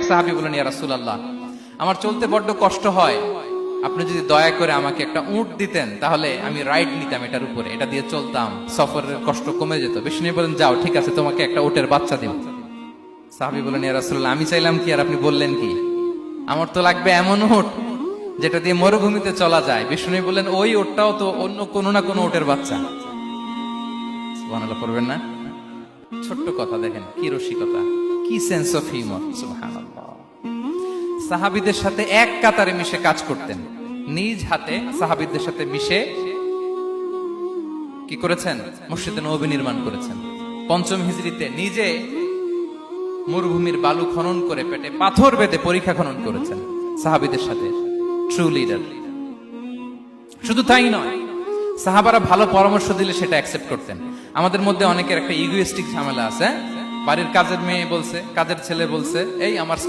সাহাবী বলেন, ইয়া রাসূলুল্লাহ, আমার চলতে বড্ড কষ্ট হয়, আপনি যদি দয়া করে আমাকে একটা উট দিতেন তাহলে আমি রাইড নিতাম এটার উপরে, এটা দিয়ে চলতাম, সফরের কষ্ট কমে যেত। বিষ্ণু বলেন, যাও, ঠিক আছে, তোমাকে একটা উটের বাচ্চা দিব। সাহাবী বলেন, ইয়া রাসূলুল্লাহ, আমি চাইলাম কি আর আপনি বললেন কি? আমার তো লাগবে এমন উট যেটা দিয়ে মরুভূমিতে চলা যায়। বিষ্ণু বললেন, ওই উটটাও তো অন্য কোনো না কোনো উটের বাচ্চা। সুবহানাল্লাহ পড়বেন না? ছোট্ট কথা, দেখেন কি রসিকতা, কি সেন্স অফ হিউমার। সুবহানাল্লাহ। সাহাবীদের সাথে এক কাতারে মিশে কাজ করতেন, নিজ হাতে সাহাবীদের সাথে মিশে কি করেছেন? মসজিদে নববী নির্মাণ করেছেন। পঞ্চম হিজরিতে নিজে মরুভূমির বালু খনন করে পেটে পাথর বেঁধে পরীক্ষা খনন করেছেন সাহাবীদের সাথে। True leader. শুধু তাই নয়, সাহাবারা ভালো পরামর্শ দিলে সেটা অ্যাকসেপ্ট করতেন। আমাদের মধ্যে অনেকের একটা ইগোইস্টিক ঝামেলা আছে, বাড়ির কাজের মেয়ে বলছে, কাজের ছেলে বলছে, এই আমার